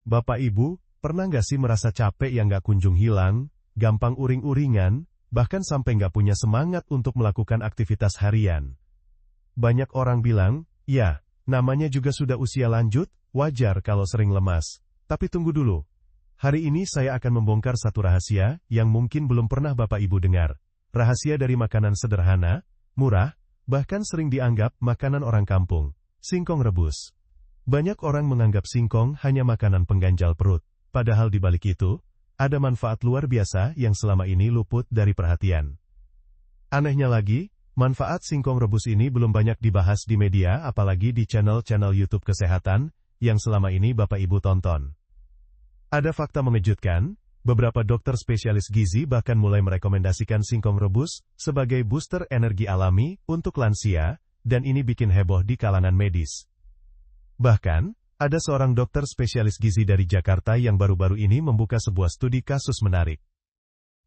Bapak Ibu, pernah nggak sih merasa capek yang nggak kunjung hilang, gampang uring-uringan, bahkan sampai nggak punya semangat untuk melakukan aktivitas harian? Banyak orang bilang, ya, namanya juga sudah usia lanjut, wajar kalau sering lemas. Tapi tunggu dulu. Hari ini saya akan membongkar satu rahasia yang mungkin belum pernah Bapak Ibu dengar. Rahasia dari makanan sederhana, murah, bahkan sering dianggap makanan orang kampung, singkong rebus. Banyak orang menganggap singkong hanya makanan pengganjal perut, padahal di balik itu, ada manfaat luar biasa yang selama ini luput dari perhatian. Anehnya lagi, manfaat singkong rebus ini belum banyak dibahas di media apalagi di channel-channel YouTube kesehatan yang selama ini Bapak Ibu tonton. Ada fakta mengejutkan, beberapa dokter spesialis gizi bahkan mulai merekomendasikan singkong rebus sebagai booster energi alami untuk lansia, dan ini bikin heboh di kalangan medis. Bahkan, ada seorang dokter spesialis gizi dari Jakarta yang baru-baru ini membuka sebuah studi kasus menarik.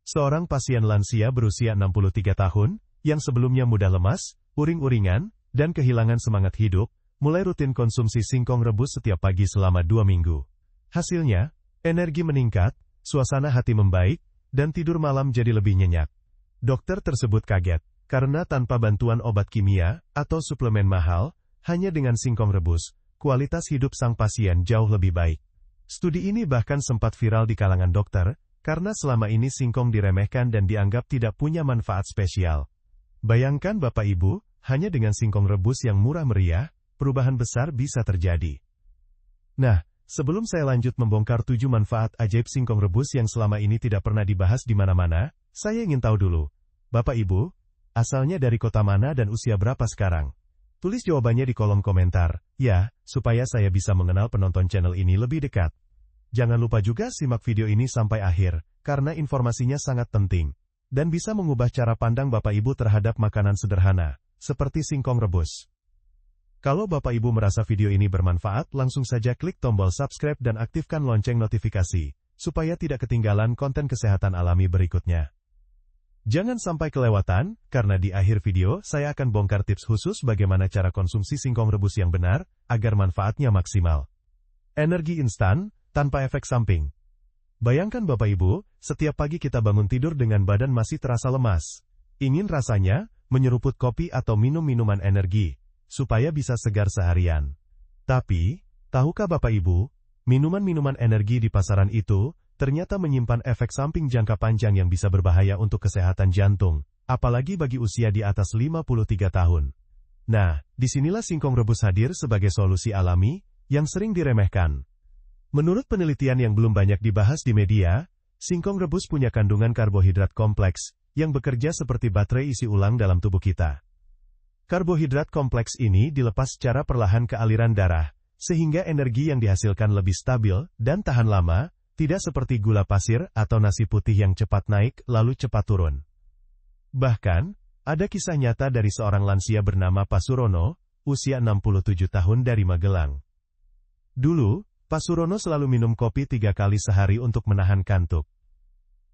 Seorang pasien lansia berusia 63 tahun, yang sebelumnya mudah lemas, uring-uringan, dan kehilangan semangat hidup, mulai rutin konsumsi singkong rebus setiap pagi selama 2 minggu. Hasilnya, energi meningkat, suasana hati membaik, dan tidur malam jadi lebih nyenyak. Dokter tersebut kaget, karena tanpa bantuan obat kimia atau suplemen mahal, hanya dengan singkong rebus, kualitas hidup sang pasien jauh lebih baik. Studi ini bahkan sempat viral di kalangan dokter, karena selama ini singkong diremehkan dan dianggap tidak punya manfaat spesial. Bayangkan Bapak Ibu, hanya dengan singkong rebus yang murah meriah, perubahan besar bisa terjadi. Nah, sebelum saya lanjut membongkar 7 manfaat ajaib singkong rebus yang selama ini tidak pernah dibahas di mana-mana, saya ingin tahu dulu, Bapak Ibu, asalnya dari kota mana dan usia berapa sekarang? Tulis jawabannya di kolom komentar, ya, supaya saya bisa mengenal penonton channel ini lebih dekat. Jangan lupa juga simak video ini sampai akhir, karena informasinya sangat penting, dan bisa mengubah cara pandang Bapak Ibu terhadap makanan sederhana, seperti singkong rebus. Kalau Bapak Ibu merasa video ini bermanfaat, langsung saja klik tombol subscribe dan aktifkan lonceng notifikasi, supaya tidak ketinggalan konten kesehatan alami berikutnya. Jangan sampai kelewatan, karena di akhir video saya akan bongkar tips khusus bagaimana cara konsumsi singkong rebus yang benar, agar manfaatnya maksimal. Energi instan, tanpa efek samping. Bayangkan Bapak Ibu, setiap pagi kita bangun tidur dengan badan masih terasa lemas. Ingin rasanya, menyeruput kopi atau minum minuman energi, supaya bisa segar seharian. Tapi, tahukah Bapak Ibu, minuman-minuman energi di pasaran itu, ternyata menyimpan efek samping jangka panjang yang bisa berbahaya untuk kesehatan jantung, apalagi bagi usia di atas 53 tahun. Nah, disinilah singkong rebus hadir sebagai solusi alami, yang sering diremehkan. Menurut penelitian yang belum banyak dibahas di media, singkong rebus punya kandungan karbohidrat kompleks, yang bekerja seperti baterai isi ulang dalam tubuh kita. Karbohidrat kompleks ini dilepas secara perlahan ke aliran darah, sehingga energi yang dihasilkan lebih stabil dan tahan lama, tidak seperti gula pasir atau nasi putih yang cepat naik lalu cepat turun. Bahkan, ada kisah nyata dari seorang lansia bernama Pak Surono, usia 67 tahun dari Magelang. Dulu, Pak Surono selalu minum kopi 3 kali sehari untuk menahan kantuk.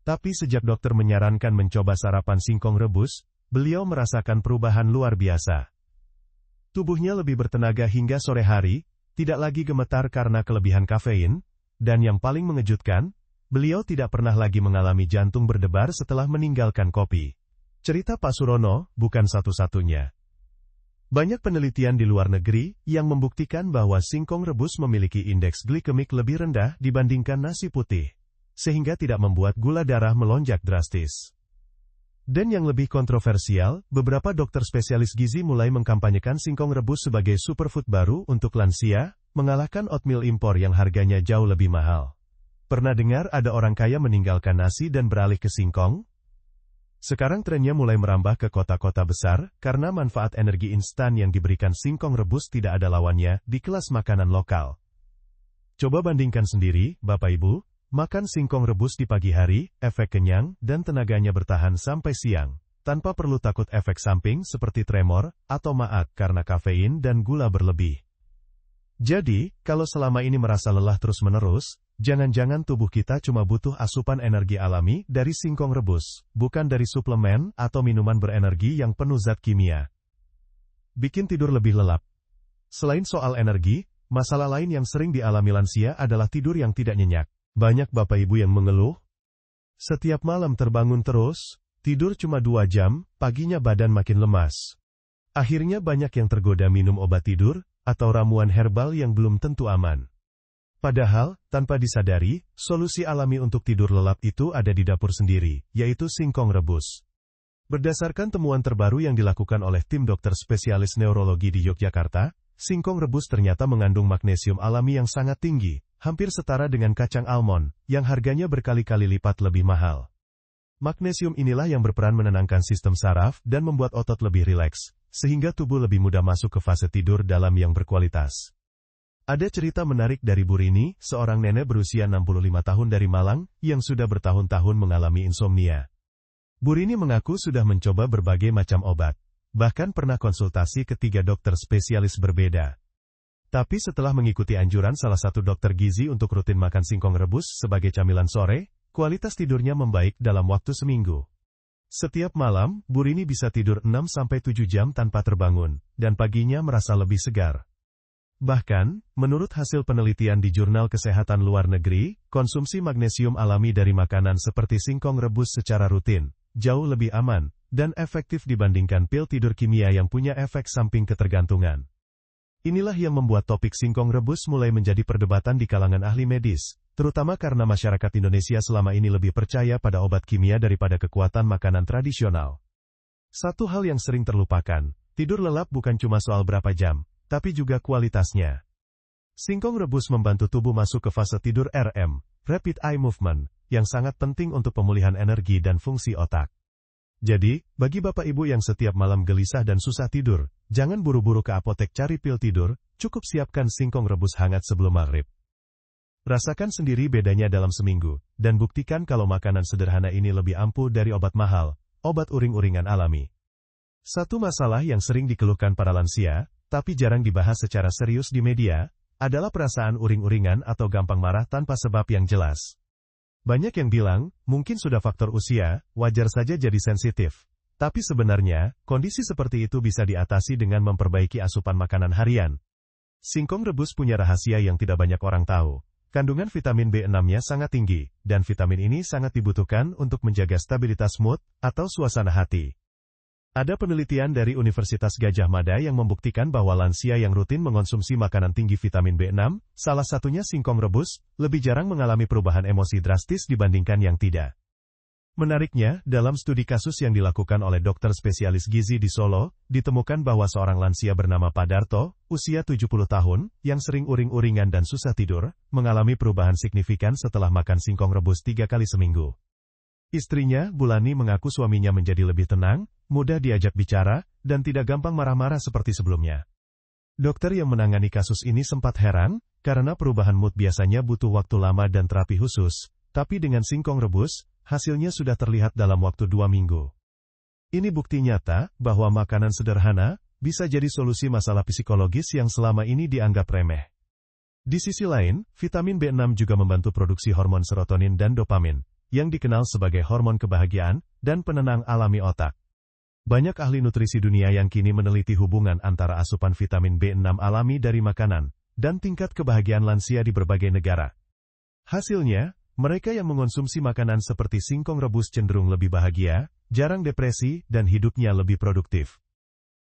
Tapi sejak dokter menyarankan mencoba sarapan singkong rebus, beliau merasakan perubahan luar biasa. Tubuhnya lebih bertenaga hingga sore hari, tidak lagi gemetar karena kelebihan kafein, dan yang paling mengejutkan, beliau tidak pernah lagi mengalami jantung berdebar setelah meninggalkan kopi. Cerita Pak Surono bukan satu-satunya. Banyak penelitian di luar negeri yang membuktikan bahwa singkong rebus memiliki indeks glikemik lebih rendah dibandingkan nasi putih, sehingga tidak membuat gula darah melonjak drastis. Dan yang lebih kontroversial, beberapa dokter spesialis gizi mulai mengkampanyekan singkong rebus sebagai superfood baru untuk lansia, mengalahkan oatmeal impor yang harganya jauh lebih mahal. Pernah dengar ada orang kaya meninggalkan nasi dan beralih ke singkong? Sekarang trennya mulai merambah ke kota-kota besar, karena manfaat energi instan yang diberikan singkong rebus tidak ada lawannya di kelas makanan lokal. Coba bandingkan sendiri, Bapak Ibu, makan singkong rebus di pagi hari, efek kenyang, dan tenaganya bertahan sampai siang, tanpa perlu takut efek samping seperti tremor, atau maag karena kafein dan gula berlebih. Jadi, kalau selama ini merasa lelah terus-menerus, jangan-jangan tubuh kita cuma butuh asupan energi alami dari singkong rebus, bukan dari suplemen atau minuman berenergi yang penuh zat kimia. Bikin tidur lebih lelap. Selain soal energi, Masalah lain yang sering dialami lansia adalah tidur yang tidak nyenyak. Banyak bapak ibu yang mengeluh, setiap malam terbangun terus, tidur cuma 2 jam, paginya badan makin lemas. Akhirnya banyak yang tergoda minum obat tidur, atau ramuan herbal yang belum tentu aman. Padahal, tanpa disadari, solusi alami untuk tidur lelap itu ada di dapur sendiri, yaitu singkong rebus. Berdasarkan temuan terbaru yang dilakukan oleh tim dokter spesialis neurologi di Yogyakarta, singkong rebus ternyata mengandung magnesium alami yang sangat tinggi, hampir setara dengan kacang almond, yang harganya berkali-kali lipat lebih mahal. Magnesium inilah yang berperan menenangkan sistem saraf dan membuat otot lebih rileks, sehingga tubuh lebih mudah masuk ke fase tidur dalam yang berkualitas. Ada cerita menarik dari Bu Rini, seorang nenek berusia 65 tahun dari Malang, yang sudah bertahun-tahun mengalami insomnia. Bu Rini mengaku sudah mencoba berbagai macam obat, bahkan pernah konsultasi ke 3 dokter spesialis berbeda. Tapi setelah mengikuti anjuran salah satu dokter gizi untuk rutin makan singkong rebus sebagai camilan sore, kualitas tidurnya membaik dalam waktu seminggu. Setiap malam, Bu Rini bisa tidur 6-7 jam tanpa terbangun, dan paginya merasa lebih segar. Bahkan, menurut hasil penelitian di Jurnal Kesehatan Luar Negeri, konsumsi magnesium alami dari makanan seperti singkong rebus secara rutin, jauh lebih aman, dan efektif dibandingkan pil tidur kimia yang punya efek samping ketergantungan. Inilah yang membuat topik singkong rebus mulai menjadi perdebatan di kalangan ahli medis, terutama karena masyarakat Indonesia selama ini lebih percaya pada obat kimia daripada kekuatan makanan tradisional. Satu hal yang sering terlupakan, tidur lelap bukan cuma soal berapa jam, tapi juga kualitasnya. Singkong rebus membantu tubuh masuk ke fase tidur RM, Rapid Eye Movement, yang sangat penting untuk pemulihan energi dan fungsi otak. Jadi, bagi bapak ibu yang setiap malam gelisah dan susah tidur, jangan buru-buru ke apotek cari pil tidur, cukup siapkan singkong rebus hangat sebelum maghrib. Rasakan sendiri bedanya dalam seminggu, dan buktikan kalau makanan sederhana ini lebih ampuh dari obat mahal, obat uring-uringan alami. Satu masalah yang sering dikeluhkan para lansia, tapi jarang dibahas secara serius di media, adalah perasaan uring-uringan atau gampang marah tanpa sebab yang jelas. Banyak yang bilang, mungkin sudah faktor usia, wajar saja jadi sensitif. Tapi sebenarnya, kondisi seperti itu bisa diatasi dengan memperbaiki asupan makanan harian. Singkong rebus punya rahasia yang tidak banyak orang tahu. Kandungan vitamin B6-nya sangat tinggi, dan vitamin ini sangat dibutuhkan untuk menjaga stabilitas mood atau suasana hati. Ada penelitian dari Universitas Gadjah Mada yang membuktikan bahwa lansia yang rutin mengonsumsi makanan tinggi vitamin B6, salah satunya singkong rebus, lebih jarang mengalami perubahan emosi drastis dibandingkan yang tidak. Menariknya, dalam studi kasus yang dilakukan oleh dokter spesialis gizi di Solo, ditemukan bahwa seorang lansia bernama Pak Darto, usia 70 tahun, yang sering uring-uringan dan susah tidur, mengalami perubahan signifikan setelah makan singkong rebus 3 kali seminggu. Istrinya, Bulani, mengaku suaminya menjadi lebih tenang, mudah diajak bicara, dan tidak gampang marah-marah seperti sebelumnya. Dokter yang menangani kasus ini sempat heran, karena perubahan mood biasanya butuh waktu lama dan terapi khusus, tapi dengan singkong rebus, hasilnya sudah terlihat dalam waktu 2 minggu. Ini bukti nyata, bahwa makanan sederhana, bisa jadi solusi masalah psikologis yang selama ini dianggap remeh. Di sisi lain, vitamin B6 juga membantu produksi hormon serotonin dan dopamin, yang dikenal sebagai hormon kebahagiaan, dan penenang alami otak. Banyak ahli nutrisi dunia yang kini meneliti hubungan antara asupan vitamin B6 alami dari makanan, dan tingkat kebahagiaan lansia di berbagai negara. Hasilnya, mereka yang mengonsumsi makanan seperti singkong rebus cenderung lebih bahagia, jarang depresi, dan hidupnya lebih produktif.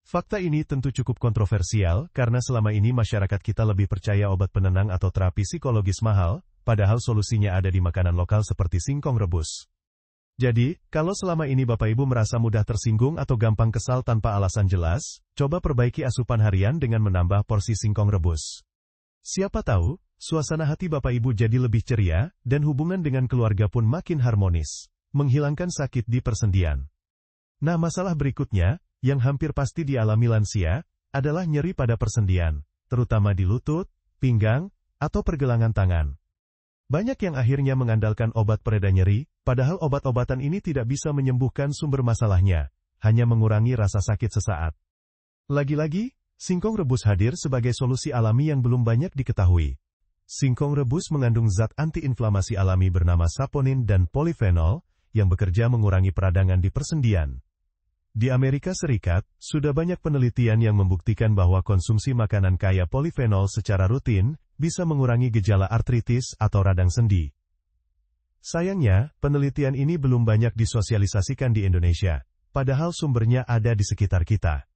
Fakta ini tentu cukup kontroversial, karena selama ini masyarakat kita lebih percaya obat penenang atau terapi psikologis mahal, padahal solusinya ada di makanan lokal seperti singkong rebus. Jadi, kalau selama ini Bapak Ibu merasa mudah tersinggung atau gampang kesal tanpa alasan jelas, coba perbaiki asupan harian dengan menambah porsi singkong rebus. Siapa tahu, suasana hati Bapak Ibu jadi lebih ceria, dan hubungan dengan keluarga pun makin harmonis, menghilangkan sakit di persendian. Nah, masalah berikutnya, yang hampir pasti dialami lansia, adalah nyeri pada persendian, terutama di lutut, pinggang, atau pergelangan tangan. Banyak yang akhirnya mengandalkan obat pereda nyeri, padahal obat-obatan ini tidak bisa menyembuhkan sumber masalahnya, hanya mengurangi rasa sakit sesaat. Lagi-lagi, singkong rebus hadir sebagai solusi alami yang belum banyak diketahui. Singkong rebus mengandung zat antiinflamasi alami bernama saponin dan polifenol, yang bekerja mengurangi peradangan di persendian. Di Amerika Serikat, sudah banyak penelitian yang membuktikan bahwa konsumsi makanan kaya polifenol secara rutin bisa mengurangi gejala artritis atau radang sendi. Sayangnya, penelitian ini belum banyak disosialisasikan di Indonesia, padahal sumbernya ada di sekitar kita.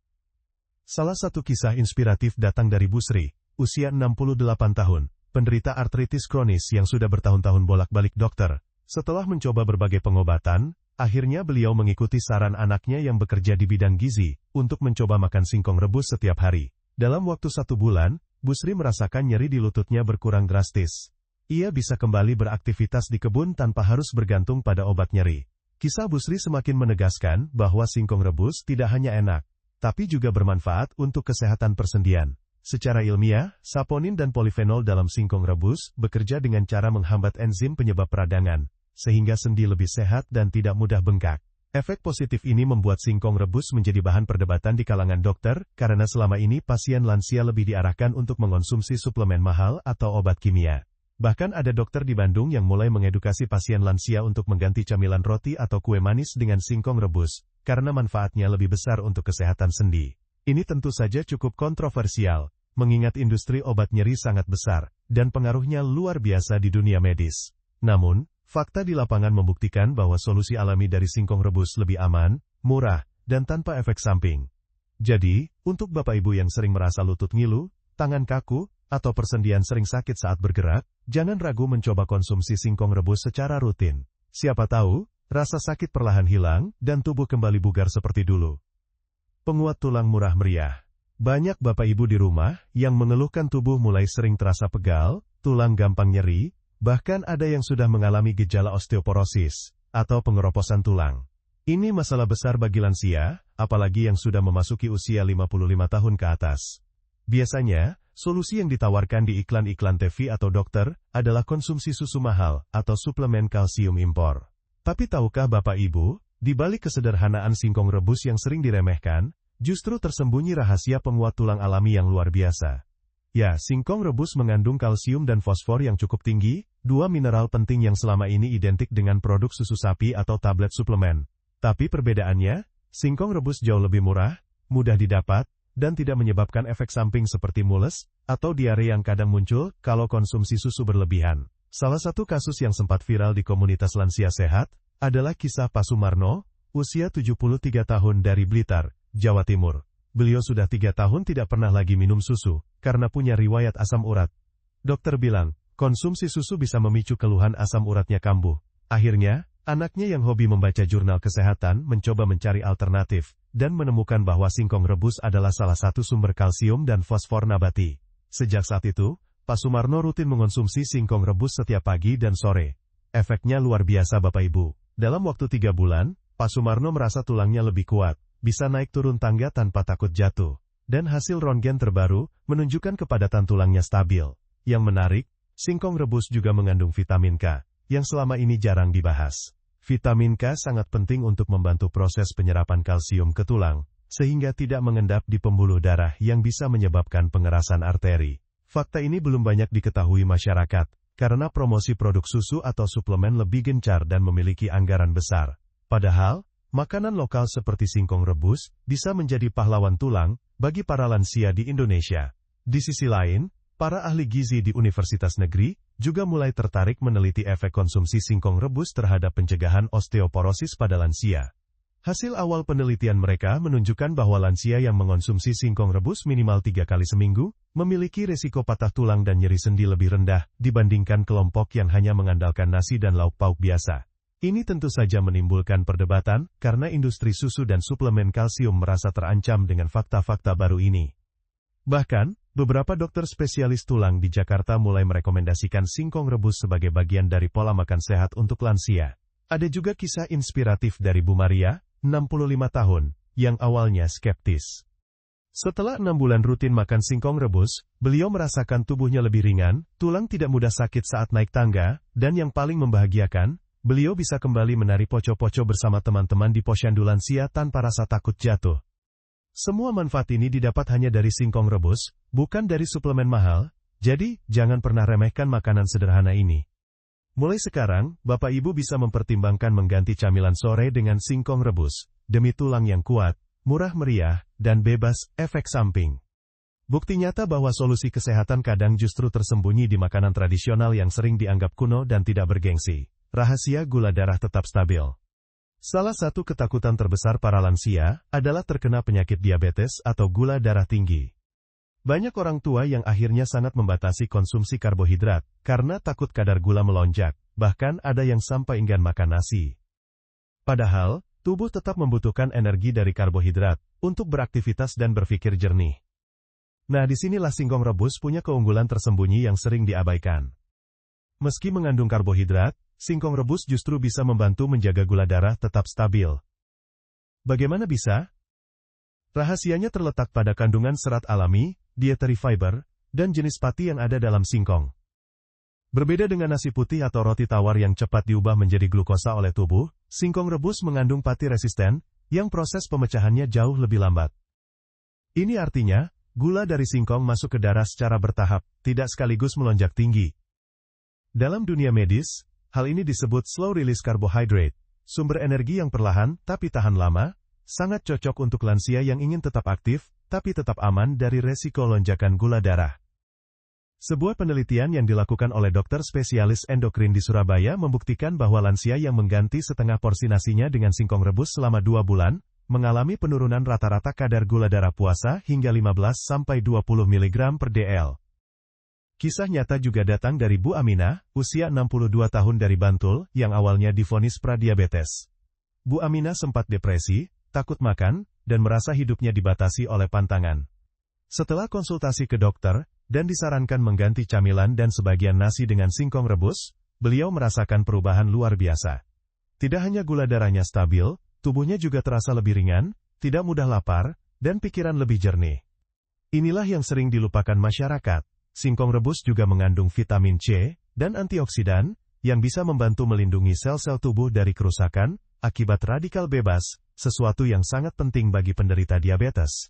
Salah satu kisah inspiratif datang dari Bu Sri, usia 68 tahun, penderita artritis kronis yang sudah bertahun-tahun bolak-balik dokter. Setelah mencoba berbagai pengobatan, akhirnya beliau mengikuti saran anaknya yang bekerja di bidang gizi, untuk mencoba makan singkong rebus setiap hari. Dalam waktu 1 bulan, Bu Sri merasakan nyeri di lututnya berkurang drastis. Ia bisa kembali beraktivitas di kebun tanpa harus bergantung pada obat nyeri. Kisah Bu Sri semakin menegaskan bahwa singkong rebus tidak hanya enak, tapi juga bermanfaat untuk kesehatan persendian. Secara ilmiah, saponin dan polifenol dalam singkong rebus bekerja dengan cara menghambat enzim penyebab peradangan, sehingga sendi lebih sehat dan tidak mudah bengkak. Efek positif ini membuat singkong rebus menjadi bahan perdebatan di kalangan dokter, karena selama ini pasien lansia lebih diarahkan untuk mengonsumsi suplemen mahal atau obat kimia. Bahkan ada dokter di Bandung yang mulai mengedukasi pasien lansia untuk mengganti camilan roti atau kue manis dengan singkong rebus, karena manfaatnya lebih besar untuk kesehatan sendi. Ini tentu saja cukup kontroversial, mengingat industri obat nyeri sangat besar, dan pengaruhnya luar biasa di dunia medis. Namun, fakta di lapangan membuktikan bahwa solusi alami dari singkong rebus lebih aman, murah, dan tanpa efek samping. Jadi, untuk Bapak Ibu yang sering merasa lutut ngilu, tangan kaku, atau persendian sering sakit saat bergerak, jangan ragu mencoba konsumsi singkong rebus secara rutin. Siapa tahu, rasa sakit perlahan hilang, dan tubuh kembali bugar seperti dulu. Penguat tulang murah meriah. Banyak Bapak Ibu di rumah yang mengeluhkan tubuh mulai sering terasa pegal, tulang gampang nyeri, bahkan ada yang sudah mengalami gejala osteoporosis, atau pengeroposan tulang. Ini masalah besar bagi lansia, apalagi yang sudah memasuki usia 55 tahun ke atas. Biasanya, solusi yang ditawarkan di iklan-iklan TV atau dokter, adalah konsumsi susu mahal, atau suplemen kalsium impor. Tapi tahukah Bapak Ibu, di balik kesederhanaan singkong rebus yang sering diremehkan, justru tersembunyi rahasia penguat tulang alami yang luar biasa. Ya, singkong rebus mengandung kalsium dan fosfor yang cukup tinggi, 2 mineral penting yang selama ini identik dengan produk susu sapi atau tablet suplemen. Tapi perbedaannya, singkong rebus jauh lebih murah, mudah didapat, dan tidak menyebabkan efek samping seperti mules, atau diare yang kadang muncul kalau konsumsi susu berlebihan. Salah satu kasus yang sempat viral di komunitas lansia sehat, adalah kisah Pak Sumarno, usia 73 tahun dari Blitar, Jawa Timur. Beliau sudah 3 tahun tidak pernah lagi minum susu, karena punya riwayat asam urat. Dokter bilang, konsumsi susu bisa memicu keluhan asam uratnya kambuh. Akhirnya, anaknya yang hobi membaca jurnal kesehatan mencoba mencari alternatif, dan menemukan bahwa singkong rebus adalah salah satu sumber kalsium dan fosfor nabati. Sejak saat itu, Pak Sumarno rutin mengonsumsi singkong rebus setiap pagi dan sore. Efeknya luar biasa Bapak Ibu. Dalam waktu 3 bulan, Pak Sumarno merasa tulangnya lebih kuat, bisa naik turun tangga tanpa takut jatuh. Dan hasil röntgen terbaru, menunjukkan kepadatan tulangnya stabil. Yang menarik, singkong rebus juga mengandung vitamin K, yang selama ini jarang dibahas. Vitamin K sangat penting untuk membantu proses penyerapan kalsium ke tulang, sehingga tidak mengendap di pembuluh darah yang bisa menyebabkan pengerasan arteri. Fakta ini belum banyak diketahui masyarakat, karena promosi produk susu atau suplemen lebih gencar dan memiliki anggaran besar. Padahal, makanan lokal seperti singkong rebus bisa menjadi pahlawan tulang bagi para lansia di Indonesia. Di sisi lain, para ahli gizi di universitas negeri juga mulai tertarik meneliti efek konsumsi singkong rebus terhadap pencegahan osteoporosis pada lansia. Hasil awal penelitian mereka menunjukkan bahwa lansia yang mengonsumsi singkong rebus minimal 3 kali seminggu memiliki resiko patah tulang dan nyeri sendi lebih rendah dibandingkan kelompok yang hanya mengandalkan nasi dan lauk pauk biasa. Ini tentu saja menimbulkan perdebatan, karena industri susu dan suplemen kalsium merasa terancam dengan fakta-fakta baru ini. Bahkan, beberapa dokter spesialis tulang di Jakarta mulai merekomendasikan singkong rebus sebagai bagian dari pola makan sehat untuk lansia. Ada juga kisah inspiratif dari Bu Maria, 65 tahun, yang awalnya skeptis. Setelah 6 bulan rutin makan singkong rebus, beliau merasakan tubuhnya lebih ringan, tulang tidak mudah sakit saat naik tangga, dan yang paling membahagiakan, beliau bisa kembali menari poco-poco bersama teman-teman di posyandu lansia tanpa rasa takut jatuh. Semua manfaat ini didapat hanya dari singkong rebus, bukan dari suplemen mahal, jadi jangan pernah remehkan makanan sederhana ini. Mulai sekarang, Bapak Ibu bisa mempertimbangkan mengganti camilan sore dengan singkong rebus. demi tulang yang kuat, murah meriah, dan bebas efek samping. Bukti nyata bahwa solusi kesehatan kadang justru tersembunyi di makanan tradisional yang sering dianggap kuno dan tidak bergengsi. Rahasia gula darah tetap stabil. Salah satu ketakutan terbesar para lansia adalah terkena penyakit diabetes atau gula darah tinggi. Banyak orang tua yang akhirnya sangat membatasi konsumsi karbohidrat karena takut kadar gula melonjak, bahkan ada yang sampai enggan makan nasi. Padahal, tubuh tetap membutuhkan energi dari karbohidrat untuk beraktivitas dan berpikir jernih. Nah, disinilah singkong rebus punya keunggulan tersembunyi yang sering diabaikan. Meski mengandung karbohidrat, singkong rebus justru bisa membantu menjaga gula darah tetap stabil. Bagaimana bisa? Rahasianya terletak pada kandungan serat alami, dietary fiber, dan jenis pati yang ada dalam singkong. Berbeda dengan nasi putih atau roti tawar yang cepat diubah menjadi glukosa oleh tubuh, singkong rebus mengandung pati resisten, yang proses pemecahannya jauh lebih lambat. Ini artinya, gula dari singkong masuk ke darah secara bertahap, tidak sekaligus melonjak tinggi. Dalam dunia medis, hal ini disebut slow release carbohydrate, sumber energi yang perlahan tapi tahan lama, sangat cocok untuk lansia yang ingin tetap aktif, tapi tetap aman dari resiko lonjakan gula darah. Sebuah penelitian yang dilakukan oleh dokter spesialis endokrin di Surabaya membuktikan bahwa lansia yang mengganti setengah porsi nasinya dengan singkong rebus selama 2 bulan, mengalami penurunan rata-rata kadar gula darah puasa hingga 15–20 mg per dl. Kisah nyata juga datang dari Bu Aminah, usia 62 tahun dari Bantul, yang awalnya divonis pradiabetes. Bu Aminah sempat depresi, takut makan, dan merasa hidupnya dibatasi oleh pantangan. Setelah konsultasi ke dokter, dan disarankan mengganti camilan dan sebagian nasi dengan singkong rebus, beliau merasakan perubahan luar biasa. Tidak hanya gula darahnya stabil, tubuhnya juga terasa lebih ringan, tidak mudah lapar, dan pikiran lebih jernih. Inilah yang sering dilupakan masyarakat. Singkong rebus juga mengandung vitamin C dan antioksidan, yang bisa membantu melindungi sel-sel tubuh dari kerusakan akibat radikal bebas, sesuatu yang sangat penting bagi penderita diabetes.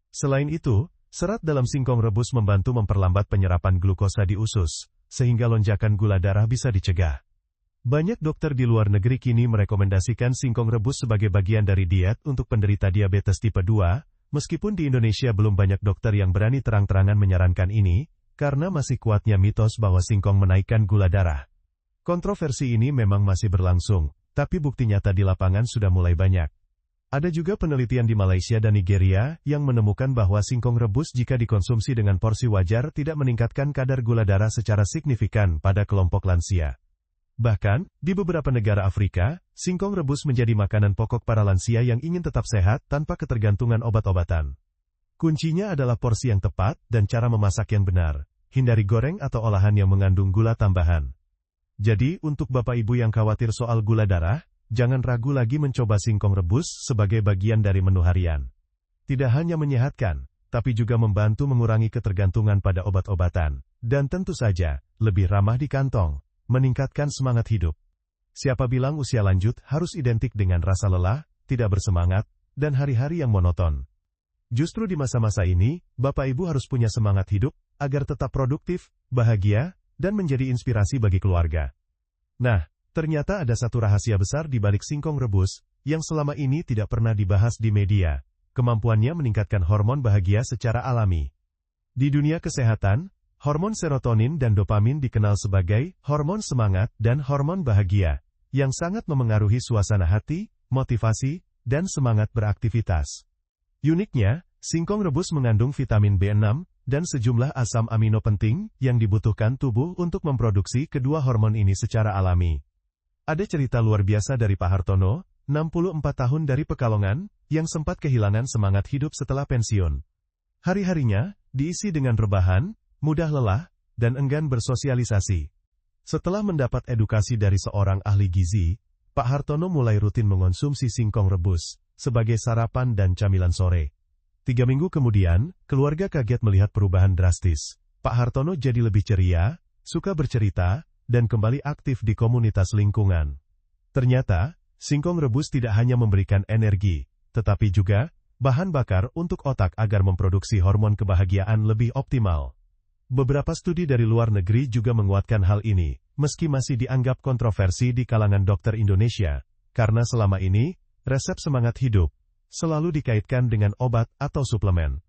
Selain itu, serat dalam singkong rebus membantu memperlambat penyerapan glukosa di usus, sehingga lonjakan gula darah bisa dicegah. Banyak dokter di luar negeri kini merekomendasikan singkong rebus sebagai bagian dari diet untuk penderita diabetes tipe 2, meskipun di Indonesia belum banyak dokter yang berani terang-terangan menyarankan ini, karena masih kuatnya mitos bahwa singkong menaikkan gula darah. Kontroversi ini memang masih berlangsung, tapi bukti nyata di lapangan sudah mulai banyak. Ada juga penelitian di Malaysia dan Nigeria yang menemukan bahwa singkong rebus jika dikonsumsi dengan porsi wajar tidak meningkatkan kadar gula darah secara signifikan pada kelompok lansia. Bahkan, di beberapa negara Afrika, singkong rebus menjadi makanan pokok para lansia yang ingin tetap sehat tanpa ketergantungan obat-obatan. Kuncinya adalah porsi yang tepat dan cara memasak yang benar. Hindari goreng atau olahan yang mengandung gula tambahan. Jadi, untuk Bapak Ibu yang khawatir soal gula darah, jangan ragu lagi mencoba singkong rebus sebagai bagian dari menu harian. Tidak hanya menyehatkan, tapi juga membantu mengurangi ketergantungan pada obat-obatan. Dan tentu saja, lebih ramah di kantong, meningkatkan semangat hidup. Siapa bilang usia lanjut harus identik dengan rasa lelah, tidak bersemangat, dan hari-hari yang monoton? Justru di masa-masa ini, Bapak Ibu harus punya semangat hidup, agar tetap produktif, bahagia, dan menjadi inspirasi bagi keluarga. Nah, ternyata ada satu rahasia besar di balik singkong rebus, yang selama ini tidak pernah dibahas di media. Kemampuannya meningkatkan hormon bahagia secara alami. Di dunia kesehatan, hormon serotonin dan dopamin dikenal sebagai hormon semangat dan hormon bahagia, yang sangat memengaruhi suasana hati, motivasi, dan semangat beraktivitas. Uniknya, singkong rebus mengandung vitamin B6, dan sejumlah asam amino penting yang dibutuhkan tubuh untuk memproduksi kedua hormon ini secara alami. Ada cerita luar biasa dari Pak Hartono, 64 tahun dari Pekalongan, yang sempat kehilangan semangat hidup setelah pensiun. Hari-harinya diisi dengan rebahan, mudah lelah, dan enggan bersosialisasi. Setelah mendapat edukasi dari seorang ahli gizi, Pak Hartono mulai rutin mengonsumsi singkong rebus sebagai sarapan dan camilan sore. 3 minggu kemudian, keluarga kaget melihat perubahan drastis. Pak Hartono jadi lebih ceria, suka bercerita, dan kembali aktif di komunitas lingkungan. Ternyata, singkong rebus tidak hanya memberikan energi, tetapi juga bahan bakar untuk otak agar memproduksi hormon kebahagiaan lebih optimal. Beberapa studi dari luar negeri juga menguatkan hal ini, meski masih dianggap kontroversi di kalangan dokter Indonesia, karena selama ini, resep semangat hidup, selalu dikaitkan dengan obat atau suplemen.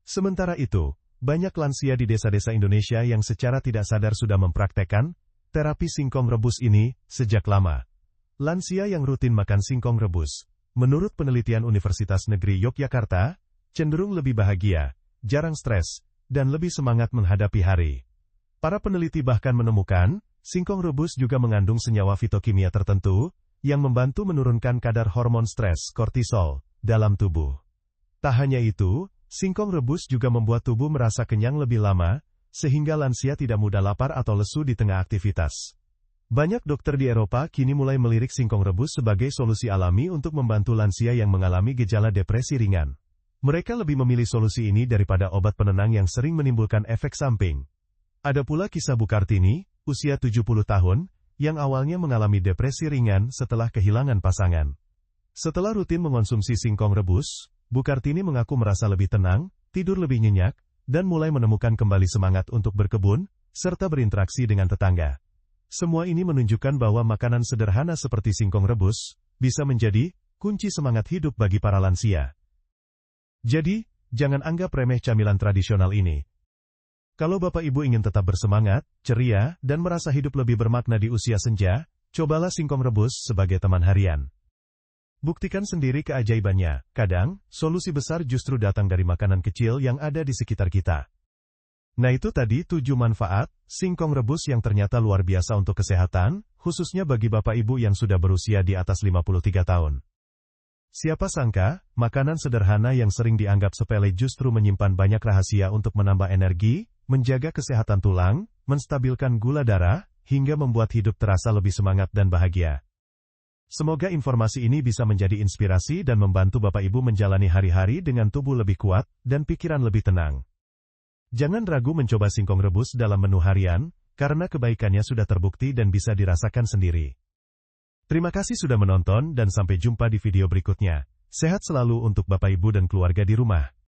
Sementara itu, banyak lansia di desa-desa Indonesia yang secara tidak sadar sudah mempraktekkan terapi singkong rebus ini sejak lama. Lansia yang rutin makan singkong rebus, menurut penelitian Universitas Negeri Yogyakarta, cenderung lebih bahagia, jarang stres, dan lebih semangat menghadapi hari. Para peneliti bahkan menemukan, singkong rebus juga mengandung senyawa fitokimia tertentu, yang membantu menurunkan kadar hormon stres, kortisol, dalam tubuh. Tak hanya itu, singkong rebus juga membuat tubuh merasa kenyang lebih lama, sehingga lansia tidak mudah lapar atau lesu di tengah aktivitas. Banyak dokter di Eropa kini mulai melirik singkong rebus sebagai solusi alami untuk membantu lansia yang mengalami gejala depresi ringan. Mereka lebih memilih solusi ini daripada obat penenang yang sering menimbulkan efek samping. Ada pula kisah Bu Kartini, usia 70 tahun, yang awalnya mengalami depresi ringan setelah kehilangan pasangan. Setelah rutin mengonsumsi singkong rebus, Bu Kartini mengaku merasa lebih tenang, tidur lebih nyenyak, dan mulai menemukan kembali semangat untuk berkebun, serta berinteraksi dengan tetangga. Semua ini menunjukkan bahwa makanan sederhana seperti singkong rebus, bisa menjadi kunci semangat hidup bagi para lansia. Jadi, jangan anggap remeh camilan tradisional ini. Kalau Bapak Ibu ingin tetap bersemangat, ceria, dan merasa hidup lebih bermakna di usia senja, cobalah singkong rebus sebagai teman harian. Buktikan sendiri keajaibannya. Kadang, solusi besar justru datang dari makanan kecil yang ada di sekitar kita. Nah itu tadi 7 manfaat singkong rebus yang ternyata luar biasa untuk kesehatan, khususnya bagi Bapak Ibu yang sudah berusia di atas 53 tahun. Siapa sangka, makanan sederhana yang sering dianggap sepele justru menyimpan banyak rahasia untuk menambah energi, menjaga kesehatan tulang, menstabilkan gula darah, hingga membuat hidup terasa lebih semangat dan bahagia. Semoga informasi ini bisa menjadi inspirasi dan membantu Bapak Ibu menjalani hari-hari dengan tubuh lebih kuat dan pikiran lebih tenang. Jangan ragu mencoba singkong rebus dalam menu harian, karena kebaikannya sudah terbukti dan bisa dirasakan sendiri. Terima kasih sudah menonton dan sampai jumpa di video berikutnya. Sehat selalu untuk Bapak Ibu dan keluarga di rumah.